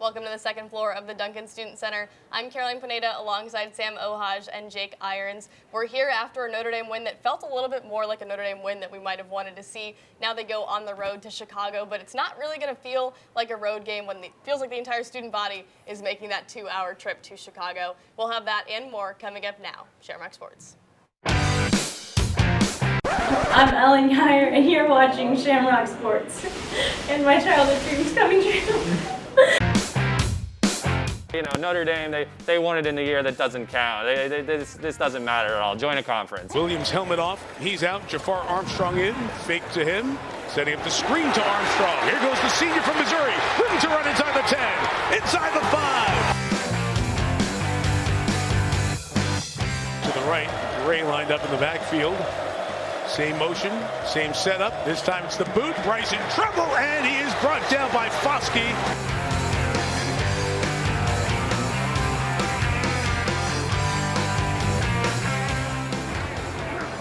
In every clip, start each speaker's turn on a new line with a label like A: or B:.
A: Welcome to the second floor of the Duncan Student Center. I'm Caroline Pineda alongside Sam Ouhaj and Jake Irons. We're here after a Notre Dame win that felt a little bit more like a Notre Dame win that we might have wanted to see. Now they go on the road to Chicago, but it's not really going to feel like a road game when it feels like the entire student body is making that 2-hour trip to Chicago. We'll have that and more coming up now. Shamrock Sports.
B: I'm Ellen Geyer, and you're watching Shamrock Sports. And my childhood dreams coming true.
C: You know, Notre Dame, they won it in the year that doesn't count. This doesn't matter at all. Join a conference.
D: Williams helmet off. He's out. Jafar Armstrong in. Fake to him. Setting up the screen to Armstrong. Here goes the senior from Missouri. Looking to run inside the 10. Inside the 5. To the right. Gray lined up in the backfield. Same motion, same setup. This time it's the boot. Bryce in trouble, and he is brought down by Foskey.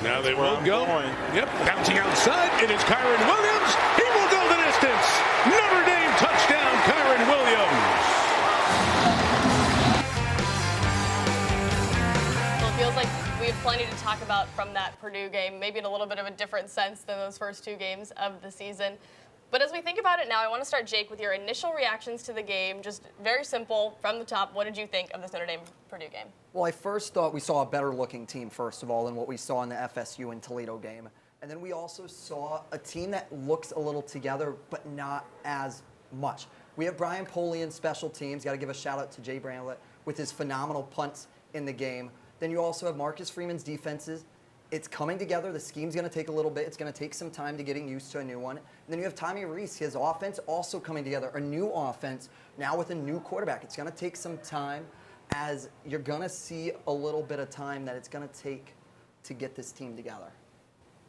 D: Now they will go. Yep, bouncing outside. It is KYREN Williams. He will go the distance. Notre Dame touchdown, KYREN Williams.
A: Well, it feels like we have plenty to talk about from that Purdue game, maybe in a little bit of a different sense than those first two games of the season. But as we think about it now, I want to start, Jake, with your initial reactions to the game. Just very simple, from the top, what did you think of this Notre Dame-Purdue game?
E: Well, I first thought we saw a better-looking team, first of all, than what we saw in the FSU and Toledo game. And then we also saw a team that looks a little together, but not as much. We have Brian Poley in special teams. Got to give a shout-out to Jay Bramlett with his phenomenal punts in the game. Then you also have Marcus Freeman's defenses. It's coming together. The scheme's going to take a little bit. It's going to take some time to getting used to a new one. And then you have Tommy Rees, his offense also coming together, a new offense, now with a new quarterback. It's going to take some time, as you're going to see a little bit of time that it's going to take to get this team together.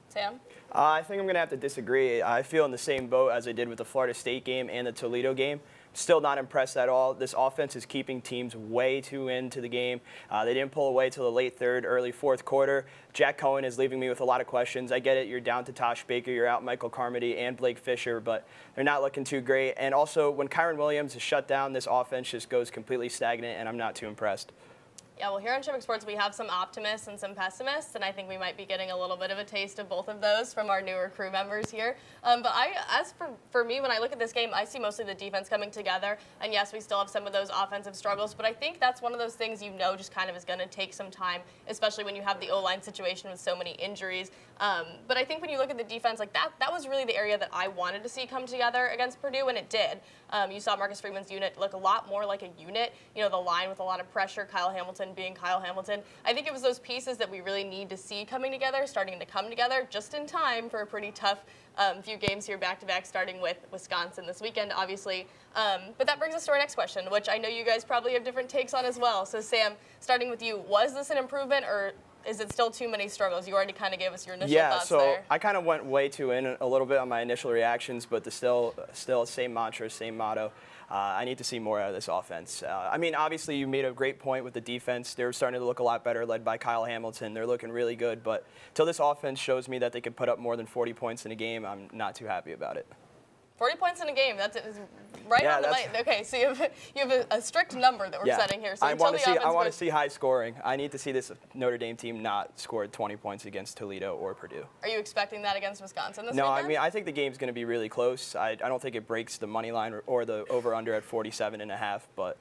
A: Sam?
F: I think I'm going to have to disagree. I feel in the same boat as I did with the Florida State game and the Toledo game. Still not impressed at all. This offense is keeping teams way too into the game. They didn't pull away till the late third, early fourth quarter. Jack Cohen is leaving me with a lot of questions. I get it. You're down to Tosh Baker. You're out Michael Carmody and Blake Fisher, but they're not looking too great. And also, when KYREN Williams is shut down, this offense just goes completely stagnant, and I'm not too impressed.
A: Yeah, well, here on Shamrock Sports, we have some optimists and some pessimists, and I think we might be getting a little bit of a taste of both of those from our newer crew members here. But as for me, when I look at this game, I see mostly the defense coming together, and yes, we still have some of those offensive struggles, but I think that's one of those things just kind of is going to take some time, especially when you have the O-line situation with so many injuries. But I think when you look at the defense, like that was really the area that I wanted to see come together against Purdue, and it did. You saw Marcus Freeman's unit look a lot more like a unit, the line with a lot of pressure, Kyle Hamilton being Kyle Hamilton. I think it was those pieces that we really need to see coming together, starting to come together just in time for a pretty tough few games here back-to-back, starting with Wisconsin this weekend, obviously. But that brings us to our next question, which I know you guys probably have different takes on as well. So, Sam, starting with you, was this an improvement, or is it still too many struggles? You already kind of gave us your initial thoughts there.
F: Yeah, so I kind of went way too in a little bit on my initial reactions, but still same mantra, same motto. I need to see more out of this offense. I mean, obviously, you made a great point with the defense. They're starting to look a lot better, led by Kyle Hamilton. They're looking really good. But till this offense shows me that they can put up more than 40 points in a game, I'm not too happy about it.
A: 40 points in a game, that's right on the money. Okay, so you have a strict number that we're setting here. So
F: I want to see high scoring. I need to see this Notre Dame team not score 20 points against Toledo or Purdue.
A: Are you expecting that against Wisconsin this
F: weekend?
A: No,
F: I mean, I think the game's going to be really close. I don't think it breaks the money line or the over-under at 47.5, but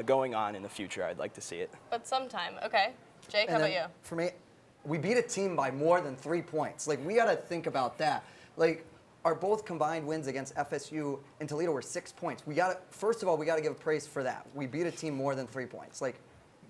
F: going on in the future, I'd like to see it.
A: But sometime. Okay. Jake, how about you?
E: For me, we beat a team by more than 3 points. Like, we got to think about that. Like, our both combined wins against FSU and Toledo were 6 points. First of all, we got to give praise for that. We beat a team more than 3 points. Like,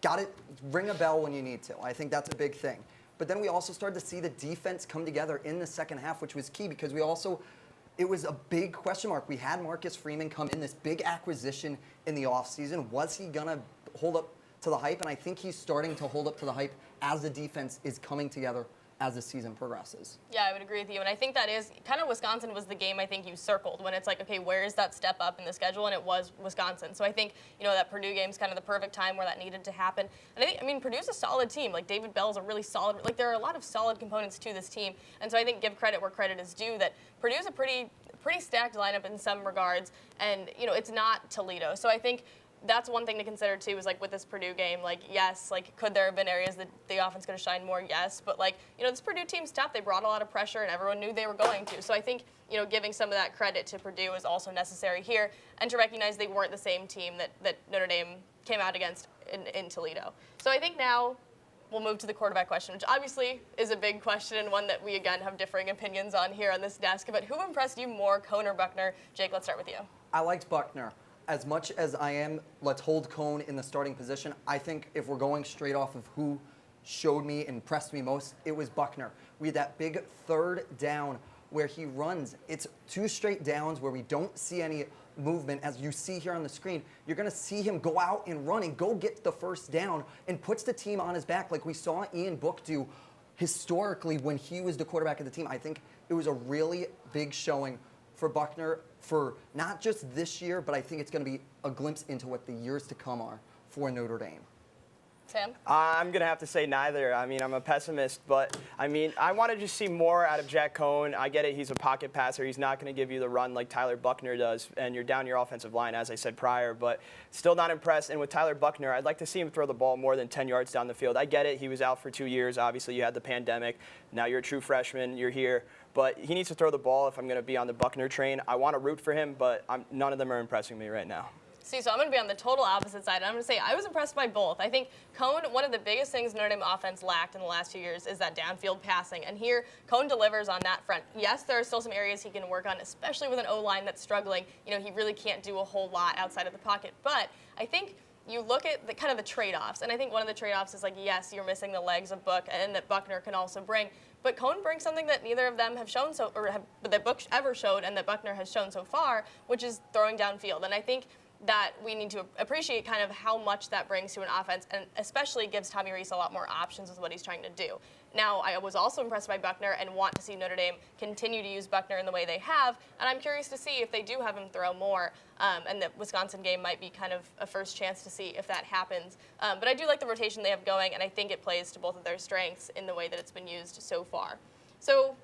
E: got it. Ring a bell when you need to. I think that's a big thing. But then we also started to see the defense come together in the second half, which was key because it was a big question mark. We had Marcus Freeman come in, this big acquisition in the offseason. Was he going to hold up to the hype? And I think he's starting to hold up to the hype as the defense is coming together as the season progresses.
A: Yeah, I would agree with you. And I think that is kind of Wisconsin was the game I think you circled when it's like, okay, where is that step up in the schedule? And it was Wisconsin. So I think, that Purdue game is kind of the perfect time where that needed to happen. And I mean, Purdue's a solid team. Like, David Bell's a really solid, there are a lot of solid components to this team. And so I think give credit where credit is due, that Purdue's a pretty pretty stacked lineup in some regards, and it's not Toledo. So I think that's one thing to consider too, is like with this Purdue game, like yes, like could there have been areas that the offense could have shined more? Yes, but like this Purdue team's tough. They brought a lot of pressure, and everyone knew they were going to. So I think giving some of that credit to Purdue is also necessary here, and to recognize they weren't the same team that Notre Dame came out against in Toledo. So I think now we'll move to the quarterback question, which obviously is a big question and one that we again have differing opinions on here on this desk. But who impressed you more, COAN or BUCHNER? Jake, let's start with you.
E: I liked BUCHNER. As much as I am, let's hold COAN in the starting position. I think if we're going straight off of who showed me, impressed me most, it was BUCHNER. We had that big third down where he runs. It's 2 straight downs where we don't see any movement. As you see here on the screen, you're going to see him go out and run and go get the first down and puts the team on his back like we saw Ian Book do historically when he was the quarterback of the team. I think it was a really big showing for BUCHNER for not just this year, but I think it's going to be a glimpse into what the years to come are for Notre Dame.
A: Sam?
F: I'm going to have to say neither. I mean, I'm a pessimist, but I mean, I want to just see more out of Jack COAN. I get it, he's a pocket passer. He's not going to give you the run like Tyler Buchner does, and you're down your offensive line, as I said prior, but still not impressed. And with Tyler Buchner, I'd like to see him throw the ball more than 10 yards down the field. I get it, he was out for 2 years. Obviously, you had the pandemic. Now you're a true freshman, you're here. But he needs to throw the ball if I'm going to be on the Buchner train. I want to root for him, but none of them are impressing me right now.
A: See, so I'm going to be on the total opposite side. I'm going to say I was impressed by both. I think COAN, one of the biggest things Notre Dame offense lacked in the last few years is that downfield passing. And here, COAN delivers on that front. Yes, there are still some areas he can work on, especially with an O-line that's struggling. He really can't do a whole lot outside of the pocket. But I think you look at the kind of the trade-offs, and I think one of the trade-offs is like, yes, you're missing the legs of Book, and that BUCHNER can also bring. But COAN brings something that neither of them have shown that Book ever showed, and that BUCHNER has shown so far, which is throwing downfield. And I think that we need to appreciate kind of how much that brings to an offense, and especially gives Tommy Rees a lot more options with what he's trying to do. Now, I was also impressed by BUCHNER and want to see Notre Dame continue to use BUCHNER in the way they have, and I'm curious to see if they do have him throw more, and the Wisconsin game might be kind of a first chance to see if that happens. But I do like the rotation they have going, and I think it plays to both of their strengths in the way that it's been used so far. So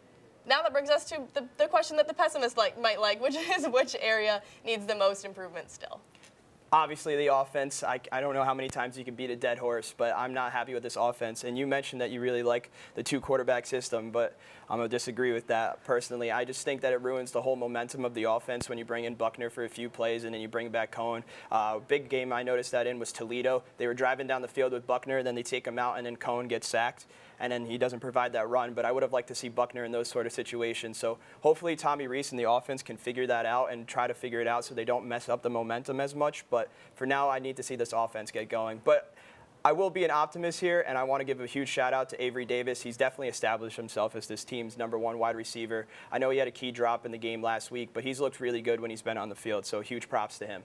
A: now that brings us to the question that the pessimist might like, which is which area needs the most improvement still?
F: Obviously, the offense. I don't know how many times you can beat a dead horse, but I'm not happy with this offense. And you mentioned that you really like the 2-quarterback system, but I'm going to disagree with that personally. I just think that it ruins the whole momentum of the offense when you bring in BUCHNER for a few plays and then you bring back COAN. Big game I noticed that in was Toledo. They were driving down the field with BUCHNER, then they take him out, and then COAN gets sacked. And then he doesn't provide that run, but I would have liked to see BUCHNER in those sort of situations. So hopefully Tommy Rees and the offense can figure that out and try to figure it out so they don't mess up the momentum as much. But for now, I need to see this offense get going. But I will be an optimist here, and I want to give a huge shout-out to Avery Davis. He's definitely established himself as this team's #1 wide receiver. I know he had a key drop in the game last week, but he's looked really good when he's been on the field, so huge props to him.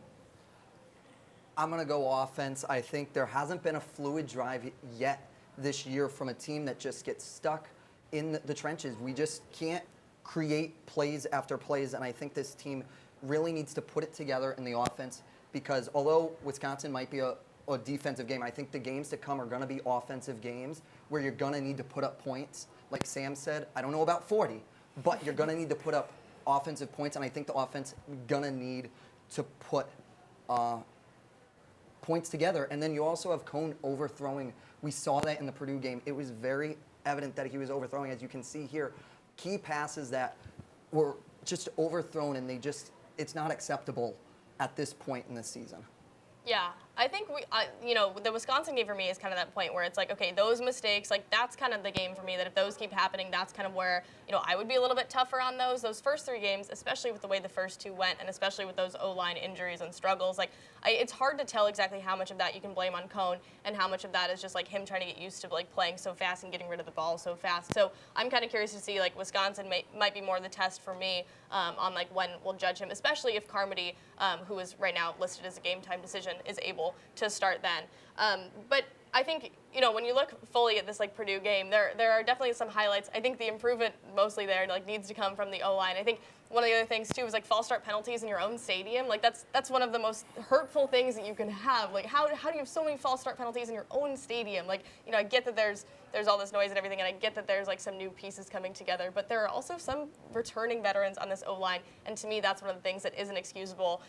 E: I'm going to go offense. I think there hasn't been a fluid drive yet this year from a team that just gets stuck in the trenches. We just can't create plays after plays, and I think this team really needs to put it together in the offense, because although Wisconsin might be a defensive game, I think the games to come are going to be offensive games where you're going to need to put up points. Like Sam said, I don't know about 40, but you're going to need to put up offensive points, and I think the offense is going to need to put points together. And then you also have COAN overthrowing. We saw that in the Purdue game. It was very evident that he was overthrowing, as you can see here. Key passes that were just overthrown, and it's not acceptable at this point in the season.
A: Yeah, I think the Wisconsin game for me is kind of that point where it's like, okay, those mistakes, like that's kind of the game for me, that if those keep happening, that's kind of where, I would be a little bit tougher on those first 3 games, especially with the way the first 2 went, and especially with those O-line injuries and struggles. Like, it's hard to tell exactly how much of that you can blame on COAN and how much of that is just like him trying to get used to like playing so fast and getting rid of the ball so fast. So I'm kind of curious to see, like, Wisconsin might be more the test for me on like when we'll judge him, especially if Carmody, who is right now listed as a game time decision, is able to start then. But I think, when you look fully at this like Purdue game, there are definitely some highlights. I think the improvement mostly there like needs to come from the O-line. I think one of the other things too was like false start penalties in your own stadium. Like that's one of the most hurtful things that you can have. Like how do you have so many false start penalties in your own stadium? Like, you know, I get that there's all this noise and everything, and I get that there's like some new pieces coming together, but there are also some returning veterans on this O-line, and to me that's one of the things that isn't excusable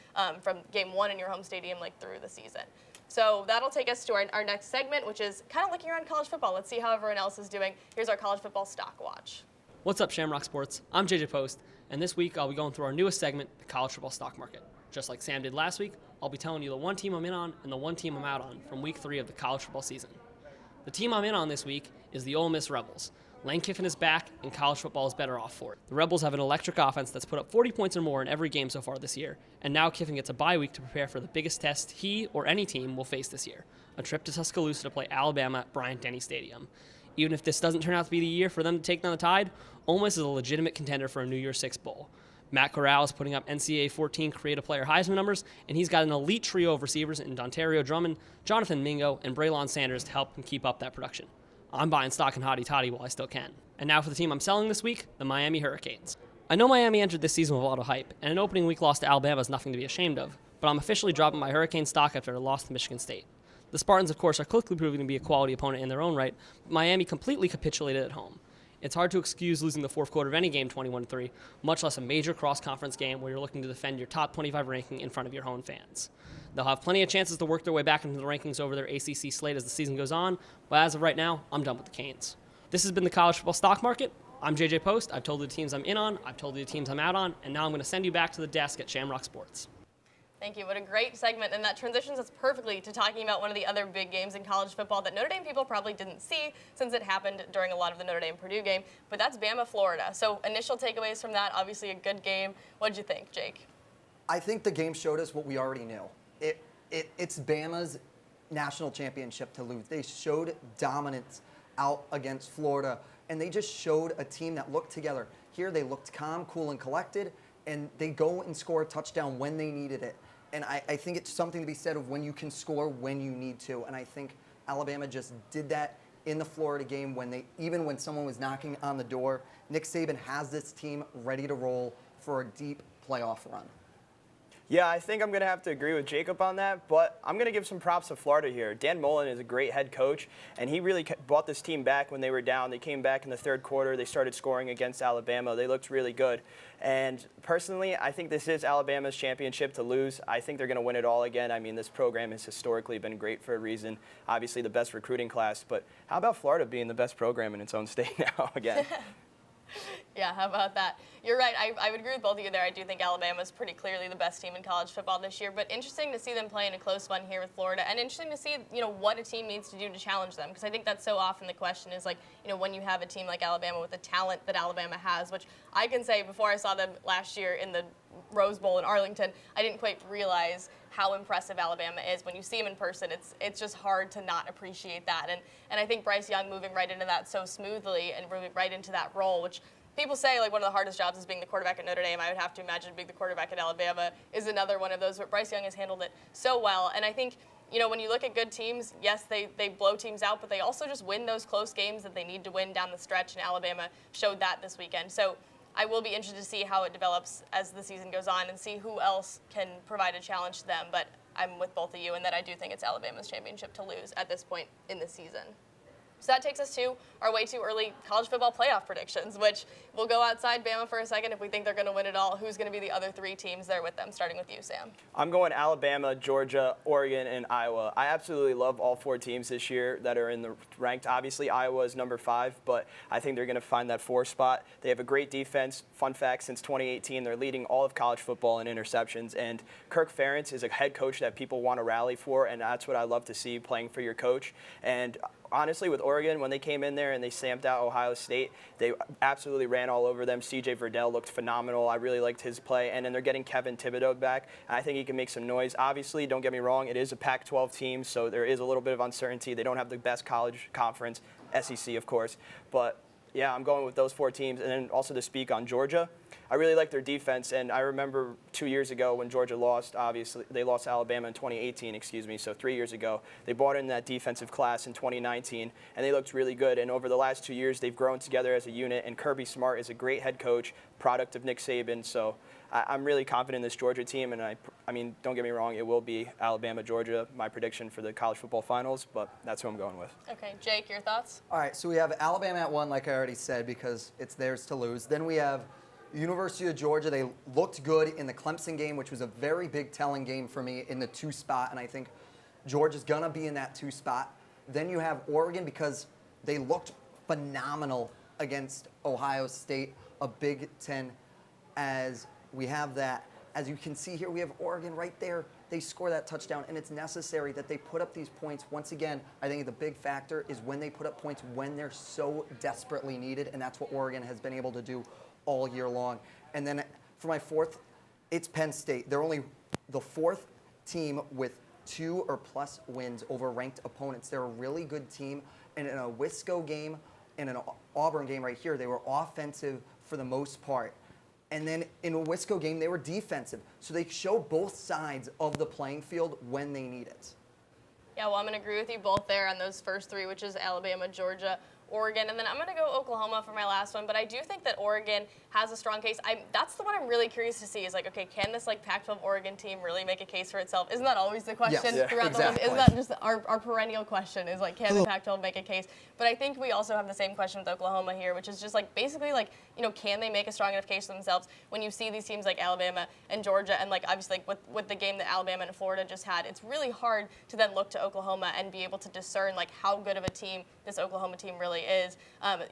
A: from game 1 in your home stadium like through the season. So that'll take us to our next segment, which is kind of looking around college football. Let's see how everyone else is doing. Here's our college football stock watch.
G: What's up, Shamrock Sports? I'm JJ Post, and this week I'll be going through our newest segment, the college football stock market. Just like Sam did last week, I'll be telling you the one team I'm in on and the one team I'm out on from week 3 of the college football season. The team I'm in on this week is the Ole Miss Rebels. Lane Kiffin is back, and college football is better off for it. The Rebels have an electric offense that's put up 40 points or more in every game so far this year, and now Kiffin gets a bye week to prepare for the biggest test he or any team will face this year, a trip to Tuscaloosa to play Alabama at Bryant-Denny Stadium. Even if this doesn't turn out to be the year for them to take down the Tide, Ole Miss is a legitimate contender for a New Year's Six bowl. Matt Corral is putting up NCAA 14 Creative Player Heisman numbers, and he's got an elite trio of receivers in Dontario Drummond, Jonathan Mingo, and Braylon Sanders to help him keep up that production. I'm buying stock in Hotty Toddy while I still can. And now for the team I'm selling this week, the Miami Hurricanes. I know Miami entered this season with a lot of hype, and an opening week loss to Alabama is nothing to be ashamed of, but I'm officially dropping my Hurricane stock after a loss to Michigan State. The Spartans, of course, are quickly proving to be a quality opponent in their own right, but Miami completely capitulated at home. It's hard to excuse losing the fourth quarter of any game 21-3, much less a major cross-conference game where you're looking to defend your top 25 ranking in front of your home fans. They'll have plenty of chances to work their way back into the rankings over their ACC slate as the season goes on, but as of right now, I'm done with the Canes. This has been the college football stock market. I'm JJ Post. I've told you the teams I'm in on, I've told you the teams I'm out on, and now I'm going to send you back to the desk at Shamrock Sports.
A: Thank you. What a great segment, and that transitions us perfectly to talking about one of the other big games in college football that Notre Dame people probably didn't see since it happened during a lot of the Notre Dame-Purdue game, but that's Bama, Florida. So initial takeaways from that, obviously a good game. What'd you think, Jake?
E: I think the game showed us what we already knew. It's Bama's national championship to lose. They showed dominance out against Florida, and they just showed a team that looked together. Here they looked calm, cool, and collected, and they go and score a touchdown when they needed it. And I think it's something to be said of when you can score when you need to. And I think Alabama just did that in the Florida game even when someone was knocking on the door. Nick Saban has this team ready to roll for a deep playoff run.
F: Yeah, I think I'm going to have to agree with Jacob on that, but I'm going to give some props to Florida here. Dan Mullen is a great head coach, and he really brought this team back when they were down. They came back in the third quarter. They started scoring against Alabama. They looked really good. And personally, I think this is Alabama's championship to lose. I think they're going to win it all again. I mean, this program has historically been great for a reason. Obviously, the best recruiting class, but how about Florida being the best program in its own state now again?
A: Yeah, how about that? You're right. I would agree with both of you there. I do think Alabama's pretty clearly the best team in college football this year, but interesting to see them play in a close one here with Florida, and interesting to see, you know, what a team needs to do to challenge them, because I think that's so often the question is, like, you know, when you have a team like Alabama with the talent that Alabama has, which I can say before I saw them last year in the Rose Bowl in Arlington, I didn't quite realize how impressive Alabama is. When you see them in person, it's just hard to not appreciate that. And I think Bryce Young moving right into that so smoothly and moving right into that role, which people say like one of the hardest jobs is being the quarterback at Notre Dame. I would have to imagine being the quarterback at Alabama is another one of those, but Bryce Young has handled it so well. And I think, you know, when you look at good teams, yes, they blow teams out, but they also just win those close games that they need to win down the stretch, and Alabama showed that this weekend. So I will be interested to see how it develops as the season goes on and see who else can provide a challenge to them. But I'm with both of you in that I do think it's Alabama's championship to lose at this point in the season. So that takes us to our way too early college football playoff predictions, which we'll go outside Bama for a second. If we think they're going to win it all, who's going to be the other three teams there with them, starting with you, Sam?
F: I'm going Alabama, Georgia, Oregon, and Iowa. I absolutely love all four teams this year that are in the ranked. Obviously, Iowa is number 5, but I think they're going to find that 4 spot. They have a great defense. Fun fact, since 2018, they're leading all of college football in interceptions. And Kirk Ferentz is a head coach that people want to rally for, and that's what I love to see, playing for your coach. And honestly, with Oregon, when they came in there and they stamped out Ohio State, they absolutely ran all over them. C.J. Verdell looked phenomenal. I really liked his play. And then they're getting Kevin Thibodeau back. I think he can make some noise. Obviously, don't get me wrong, it is a Pac-12 team, so there is a little bit of uncertainty. They don't have the best college conference, SEC, of course. But yeah, I'm going with those 4 teams. And then also to speak on Georgia, I really like their defense, and I remember 2 years ago when Georgia lost, obviously, they lost to Alabama in 2018, excuse me, so 3 years ago. They brought in that defensive class in 2019, and they looked really good. And over the last 2 years, they've grown together as a unit, and Kirby Smart is a great head coach, product of Nick Saban. So I'm really confident in this Georgia team, and I mean, don't get me wrong, it will be Alabama-Georgia, my prediction for the college football finals, but that's who I'm going with.
A: Okay, Jake, your thoughts?
E: All right, so we have Alabama at 1, like I already said, because it's theirs to lose. Then we have University of Georgia. They looked good in the Clemson game, which was a very big telling game for me in the 2 spot, and I think Georgia's going to be in that 2 spot. Then you have Oregon because they looked phenomenal against Ohio State, a Big Ten, as we have that. As you can see here, we have Oregon right there. They score that touchdown, and it's necessary that they put up these points. Once again, I think the big factor is when they put up points when they're so desperately needed, and that's what Oregon has been able to do all year long. And then for my 4th, it's Penn State. They're only the 4th team with 2 or plus wins over ranked opponents. They're a really good team, and in a Wisco game and an Auburn game right here, they were offensive for the most part. And then in a Wisco game, they were defensive. So they show both sides of the playing field when they need it.
A: Yeah, well, I'm going to agree with you both there on those first 3, which is Alabama, Georgia, Oregon, and then I'm going to go Oklahoma for my last one, but I do think that Oregon has a strong case. That's the one I'm really curious to see is, like, okay, can this, like, Pac-12 Oregon team really make a case for itself? Isn't that always the question throughout the league? Isn't that just our perennial question is, like, can the Pac-12 make a case? But I think we also have the same question with Oklahoma here, which is just, like, basically, like, you know, can they make a strong enough case for themselves when you see these teams like Alabama and Georgia and, like, obviously, like, with the game that Alabama and Florida just had, it's really hard to then look to Oklahoma and be able to discern, like, how good of a team this Oklahoma team really is.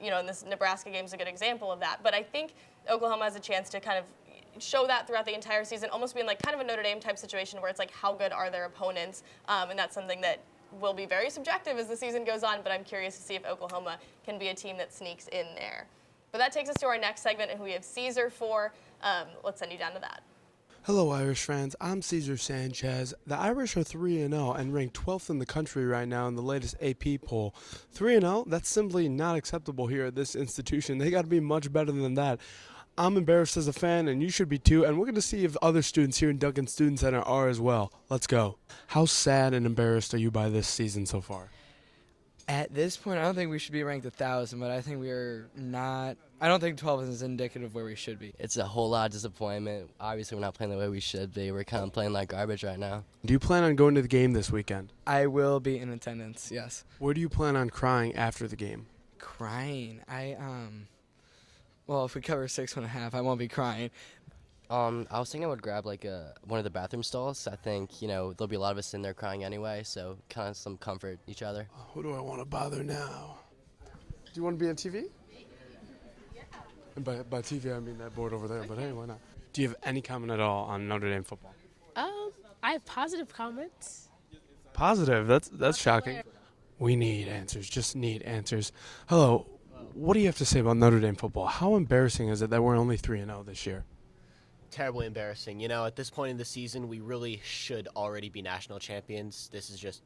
A: You know, and this Nebraska game is a good example of that. But I think Oklahoma has a chance to kind of show that throughout the entire season, almost being like kind of a Notre Dame type situation where it's like, how good are their opponents? And that's something that will be very subjective as the season goes on, but I'm curious to see if Oklahoma can be a team that sneaks in there. But that takes us to our next segment, and who we have Cesar for. Let's send you down to that.
H: Hello, Irish fans. I'm Cesar Sanchez. The Irish are 3-0 and ranked 12th in the country right now in the latest AP poll. 3-0, that's simply not acceptable here at this institution. They got to be much better than that. I'm embarrassed as a fan, and you should be too, and we're going to see if other students here in Duncan Student Center are as well. Let's go. How sad and embarrassed are you by this season so far?
I: At this point, I don't think we should be ranked 1,000, but I think we're not. I don't think 12 is indicative of where we should be.
J: It's a whole lot of disappointment. Obviously, we're not playing the way we should be. We're kind of playing like garbage right now.
H: Do you plan on going to the game this weekend?
I: I will be in attendance, yes.
H: Where do you plan on crying after the game?
I: Crying? Well, if we cover 6.5, I won't be crying.
J: I was thinking I would grab like one of the bathroom stalls. I think, you know, there'll be a lot of us in there crying anyway, so kind of some comfort each other.
H: Who do I want to bother now? Do you want to be on TV? Yeah. And by TV, I mean that board over there, but hey, why not? Do you have any comment at all on Notre Dame football?
K: I have positive comments.
H: Positive? That's shocking. We need answers, just need answers. Hello, what do you have to say about Notre Dame football? How embarrassing is it that we're only 3-0 this year?
L: Terribly embarrassing. You know, at this point in the season, we really should already be national champions. This is just,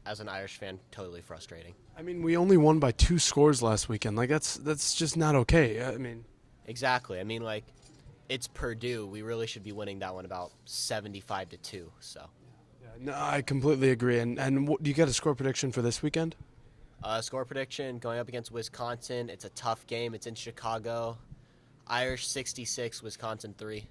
L: as an Irish fan, totally frustrating.
H: I mean, we only won by 2 scores last weekend. Like, that's just not okay. I mean,
L: exactly. I mean, like, it's Purdue. We really should be winning that one about 75-2. So.
H: Yeah, no, I completely agree. And do you got a score prediction for this weekend?
L: Score prediction going up against Wisconsin. It's a tough game. It's in Chicago. Irish 66, Wisconsin 3.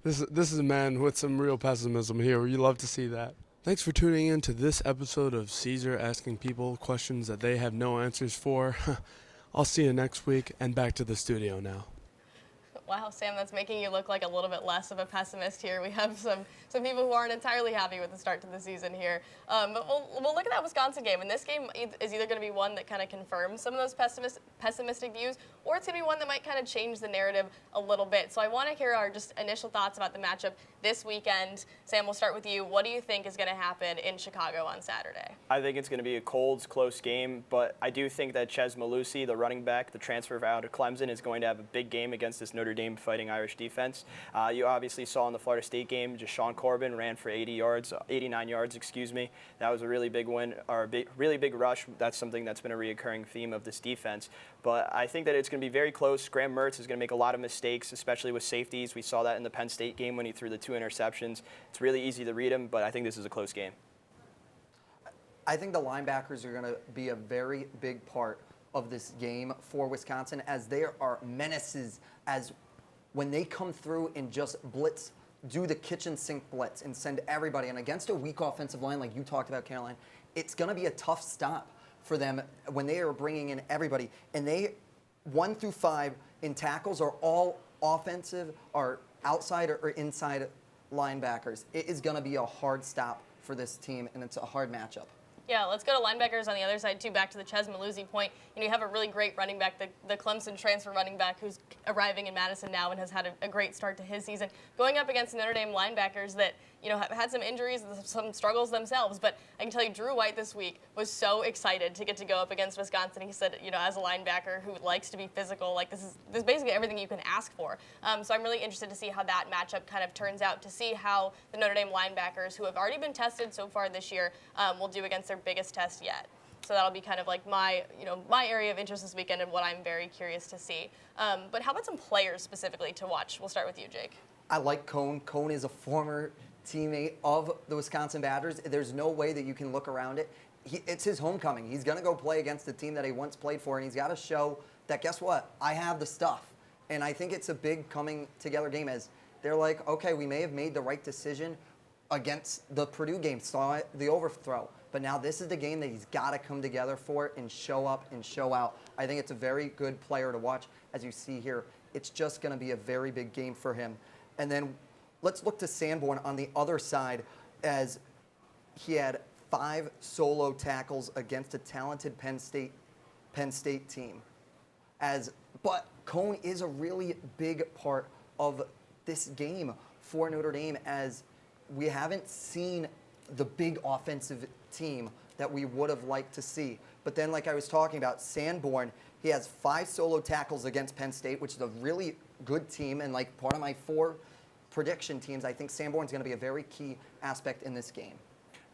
H: This is a man with some real pessimism here. You love to see that. Thanks for tuning in to this episode of Cesar asking people questions that they have no answers for. I'll see you next week, and back to the studio now.
A: Wow, Sam, that's making you look like a little bit less of a pessimist here. We have some people who aren't entirely happy with the start to the season here. But we'll look at that Wisconsin game. And this game is either going to be one that kind of confirms some of those pessimistic views, or it's going to be one that might kind of change the narrative a little bit. So I want to hear our just initial thoughts about the matchup this weekend. Sam, we'll start with you. What do you think is going to happen in Chicago on Saturday?
F: I think it's going to be a cold, close game, but I do think that Chez Malusi, the running back, the transfer out of Clemson, is going to have a big game against this Notre Dame Dame Fighting Irish defense. You obviously saw in the Florida State game, just Sean Corbin ran for 89 yards, excuse me. That was a really big win, or a really big rush. That's something that's been a reoccurring theme of this defense. But I think that it's going to be very close. Graham Mertz is going to make a lot of mistakes, especially with safeties. We saw that in the Penn State game when he threw the 2 interceptions. It's really easy to read him, but I think this is a close game.
E: I think the linebackers are going to be a very big part of this game for Wisconsin, as there are menaces as when they come through and just blitz, do the kitchen sink blitz and send everybody. And against a weak offensive line like you talked about, Caroline, it's going to be a tough stop for them when they are bringing in everybody. And they, 1 through 5 in tackles, are all offensive or outside or inside linebackers. It is going to be a hard stop for this team, and it's a hard matchup.
A: Yeah, let's go to linebackers on the other side, too. Back to the Chez Meluzzi point. You have a really great running back, the Clemson transfer running back, who's arriving in Madison now and has had a great start to his season, going up against Notre Dame linebackers that have had some injuries and some struggles themselves. But I can tell you, Drew White this week was so excited to get to go up against Wisconsin. He said, as a linebacker who likes to be physical, like this is basically everything you can ask for. So I'm really interested to see how that matchup kind of turns out, to see how the Notre Dame linebackers, who have already been tested so far this year, will do against their biggest test yet. So that'll be kind of like my area of interest this weekend and what I'm very curious to see. But how about some players specifically to watch? We'll start with you, Jake.
E: I like Cohn. Cohn is a former teammate of the Wisconsin Badgers. There's no way that you can look around it. It's his homecoming. He's going to go play against the team that he once played for, and he's got to show that, guess what, I have the stuff. And I think it's a big coming together game, as they're like, okay, we may have made the right decision against the Purdue game, saw it, the overthrow. But now this is the game that he's got to come together for and show up and show out. I think it's a very good player to watch. As you see here, it's just going to be a very big game for him. And then let's look to Sanborn on the other side, as he had 5 solo tackles against a talented Penn State team. But Cohn is a really big part of this game for Notre Dame, as we haven't seen the big offensive team that we would have liked to see. But then, like I was talking about, Sanborn, he has 5 solo tackles against Penn State, which is a really good team, and like part of my 4 prediction teams, I think Sanborn's going to be a very key aspect in this game.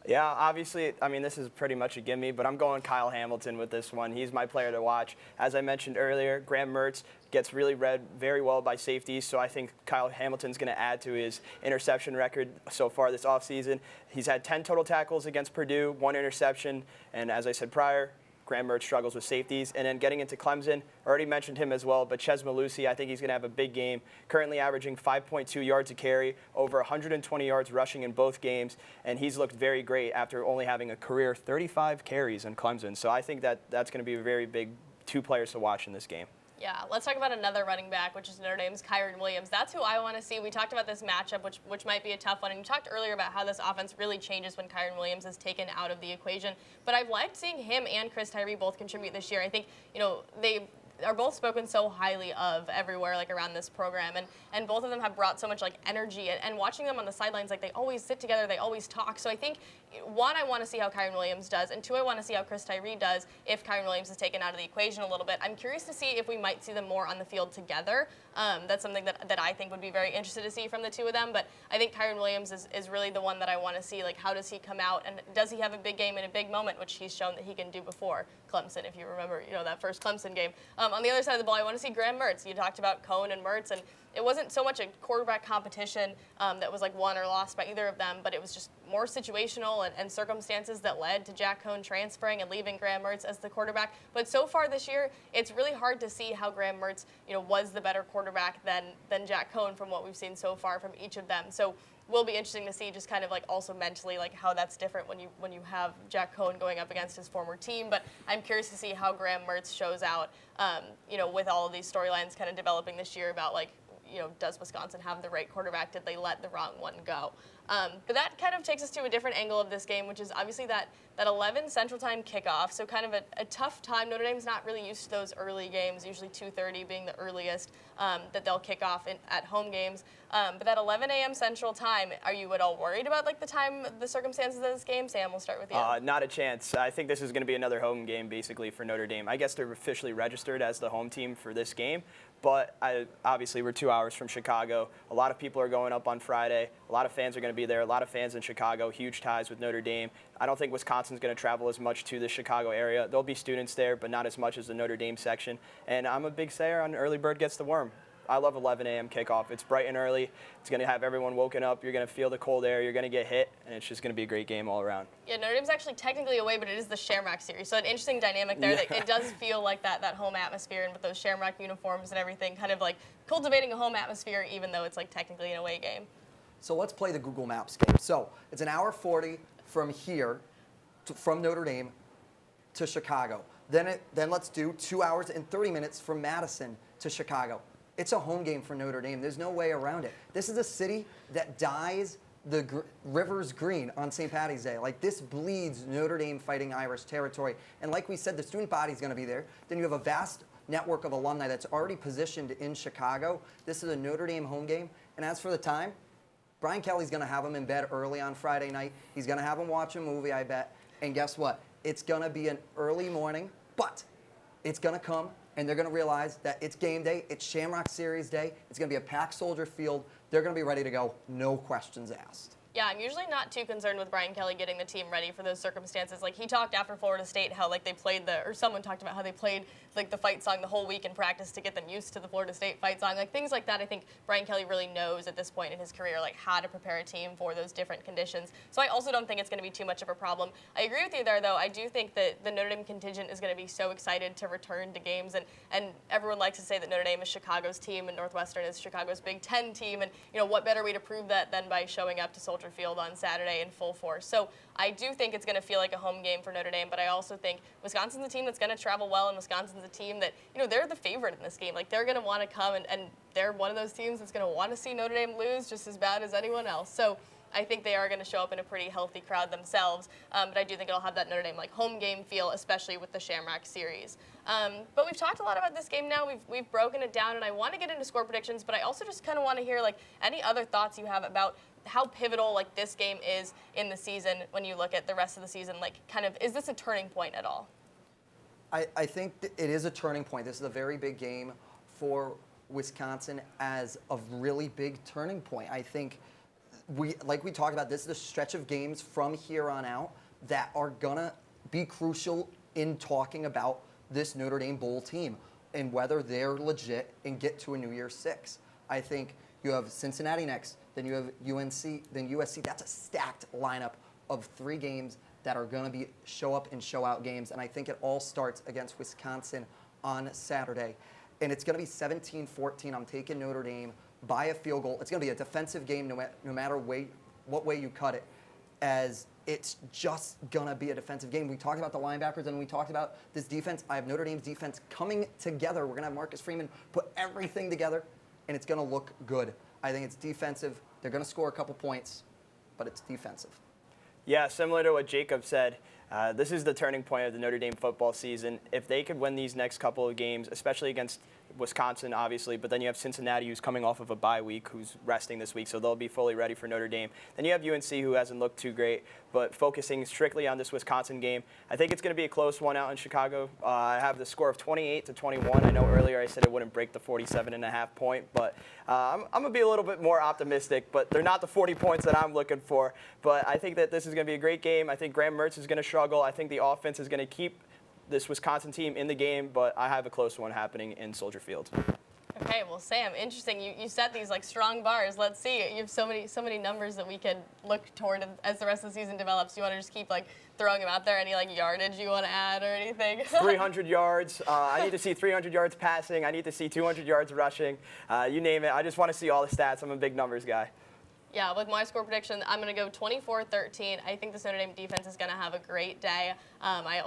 F: Yeah, obviously, I mean, this is pretty much a gimme, but I'm going Kyle Hamilton with this one. He's my player to watch. As I mentioned earlier, Graham Mertz gets really read very well by safeties, so I think Kyle Hamilton's going to add to his interception record so far this offseason. He's had 10 total tackles against Purdue, 1 interception, and as I said prior, Graham Mertz struggles with safeties. And then getting into Clemson, I already mentioned him as well, but Chez Meluzzi, I think he's going to have a big game, currently averaging 5.2 yards a carry, over 120 yards rushing in both games, and he's looked very great after only having a career 35 carries in Clemson. So I think that's going to be a very big 2 players to watch in this game.
A: Yeah, let's talk about another running back, which is Notre Dame's KYREN Williams. That's who I want to see. We talked about this matchup, which might be a tough one, and you talked earlier about how this offense really changes when KYREN Williams is taken out of the equation. But I've liked seeing him and Chris Tyree both contribute this year. I think, they are both spoken so highly of everywhere, like around this program, and both of them have brought so much like energy, and watching them on the sidelines, like they always sit together, they always talk. So I think, 1, I want to see how KYREN Williams does, and 2, I want to see how Chris Tyree does if KYREN Williams is taken out of the equation a little bit. I'm curious to see if we might see them more on the field together. That's something that I think would be very interested to see from the 2 of them, but I think KYREN Williams is really the one that I want to see. Like, how does he come out, and does he have a big game in a big moment, which he's shown that he can do before Clemson, if you remember, that first Clemson game. On the other side of the ball, I want to see Graham Mertz. You talked about Cohn and Mertz, and it wasn't so much a quarterback competition that was like won or lost by either of them, but it was just more situational and circumstances that led to Jack Cohn transferring and leaving Graham Mertz as the quarterback. But so far this year, it's really hard to see how Graham Mertz, was the better quarterback than Jack Cohn from what we've seen so far from each of them. So will be interesting to see just kind of like also mentally like how that's different when you have Jack Cohn going up against his former team. But I'm curious to see how Graham Mertz shows out, with all of these storylines kind of developing this year about like, does Wisconsin have the right quarterback? Did they let the wrong one go? But that kind of takes us to a different angle of this game, which is obviously that 11 Central Time kickoff. So kind of a tough time. Notre Dame's not really used to those early games, usually 2:30 being the earliest that they'll kick off at home games. But that 11 a.m. Central Time, are you at all worried about like the circumstances of this game? Sam, we'll start with you.
F: Not a chance. I think this is going to be another home game basically for Notre Dame. I guess they're officially registered as the home team for this game, But obviously, we're 2 hours from Chicago. A lot of people are going up on Friday. A lot of fans are going to be there. A lot of fans in Chicago, huge ties with Notre Dame. I don't think Wisconsin's going to travel as much to the Chicago area. There'll be students there, but not as much as the Notre Dame section. And I'm a big sayer on early bird gets the worm. I love 11 a.m. kickoff. It's bright and early. It's going to have everyone woken up. You're going to feel the cold air. You're going to get hit, and it's just going to be a great game all around.
A: Yeah, Notre Dame's actually technically away, but it is the Shamrock series. So an interesting dynamic there. That it does feel like that home atmosphere, and with those Shamrock uniforms and everything, kind of like cultivating a home atmosphere, even though it's like technically an away game.
E: So let's play the Google Maps game. So it's an hour 40 from here, from Notre Dame to Chicago. Then let's do 2 hours and 30 minutes from Madison to Chicago. It's a home game for Notre Dame. There's no way around it. This is a city that dyes the rivers green on St. Paddy's Day. Like, this bleeds Notre Dame Fighting Irish territory. And like we said, the student body's going to be there. Then you have a vast network of alumni that's already positioned in Chicago. This is a Notre Dame home game. And as for the time, Brian Kelly's going to have them in bed early on Friday night. He's going to have them watch a movie, I bet. And guess what? It's going to be an early morning, but it's going to come. And they're going to realize that it's game day, it's Shamrock Series day, it's going to be a packed Soldier Field. They're going to be ready to go, no questions asked.
A: Yeah, I'm usually not too concerned with Brian Kelly getting the team ready for those circumstances. Like, he talked after Florida State how, like, they played or someone talked about how they played, like, the fight song the whole week in practice to get them used to the Florida State fight song. Like, things like that, I think Brian Kelly really knows at this point in his career, like, how to prepare a team for those different conditions. So I also don't think it's going to be too much of a problem. I agree with you there, though. I do think that the Notre Dame contingent is going to be so excited to return to games, and everyone likes to say that Notre Dame is Chicago's team and Northwestern is Chicago's Big Ten team, and, you know, what better way to prove that than by showing up to Soldier Field on Saturday in full force. So I do think it's going to feel like a home game for Notre Dame, but I also think Wisconsin's a team that's going to travel well, and Wisconsin's a team that, you know, they're the favorite in this game. Like, they're going to want to come, and they're one of those teams that's going to want to see Notre Dame lose just as bad as anyone else. So I think they are going to show up in a pretty healthy crowd themselves, but I do think it'll have that Notre Dame like home game feel, especially with the Shamrock series. But we've talked a lot about this game now. We've broken it down, and I want to get into score predictions, but I also just kind of want to hear like any other thoughts you have about how pivotal like this game is in the season when you look at the rest of the season. Like, kind of, is this a turning point at all?
E: I think it is a turning point. This is a very big game for Wisconsin as a really big turning point. I think like we talked about, this is a stretch of games from here on out that are gonna be crucial in talking about this Notre Dame Bowl team and whether they're legit and get to a New Year's Six. I think you have Cincinnati next, then you have UNC, then USC. That's a stacked lineup of 3 games that are going to be show up and show out games. And I think it all starts against Wisconsin on Saturday. And it's going to be 17-14. I'm taking Notre Dame by a field goal. It's going to be a defensive game no matter what way you cut it, as it's just going to be a defensive game. We talked about the linebackers, and we talked about this defense. I have Notre Dame's defense coming together. We're going to have Marcus Freeman put everything together, and it's going to look good. I think it's defensive. They're going to score a couple points, but it's defensive.
F: Yeah, similar to what Jacob said, this is the turning point of the Notre Dame football season. If they could win these next couple of games, especially against Wisconsin, obviously, but then you have Cincinnati, who's coming off of a bye week, who's resting this week, so they'll be fully ready for Notre Dame. Then you have UNC, who hasn't looked too great, but focusing strictly on this Wisconsin game. I think it's going to be a close one out in Chicago. I have the score of 28-21. I know earlier I said it wouldn't break the 47.5 point, but I'm going to be a little bit more optimistic, but they're not the 40 points that I'm looking for. But I think that this is going to be a great game. I think Graham Mertz is going to struggle. I think the offense is going to keep this Wisconsin team in the game, but I have a close one happening in Soldier Field.
A: Okay, well, Sam, interesting. You set these like strong bars. Let's see. You have so many numbers that we can look toward as the rest of the season develops. You want to just keep like throwing them out there? Any like yardage you want to add or anything?
F: 300 yards. I need to see 300 yards passing. I need to see 200 yards rushing. You name it. I just want to see all the stats. I'm a big numbers guy.
A: Yeah, with my score prediction, I'm going to go 24-13. I think the Notre Dame defense is going to have a great day. I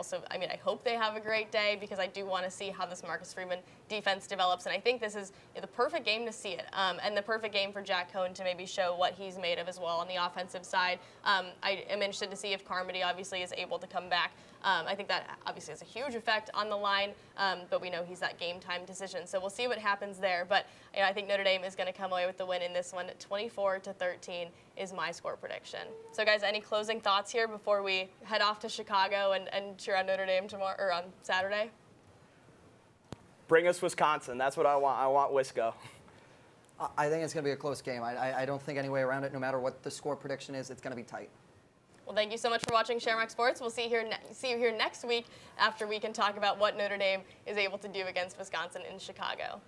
A: hope they have a great day because I do want to see how this Marcus Freeman defense develops. And I think this is the perfect game to see it, and the perfect game for Jack Coan to maybe show what he's made of as well on the offensive side. I am interested to see if Carmody obviously is able to come back. I think that obviously has a huge effect on the line, but we know he's that game time decision. So we'll see what happens there. But I think Notre Dame is going to come away with the win in this one. 24-13 is my score prediction. So guys, any closing thoughts here before we head off to Chicago and cheer on Notre Dame tomorrow or on Saturday?
F: Bring us Wisconsin. That's what I want. I want Wisco.
E: I think it's going to be a close game. I don't think any way around it. No matter what the score prediction is, it's going to be tight.
A: Well, thank you so much for watching Shamrock Sports. We'll see you here next week after we can talk about what Notre Dame is able to do against Wisconsin in Chicago.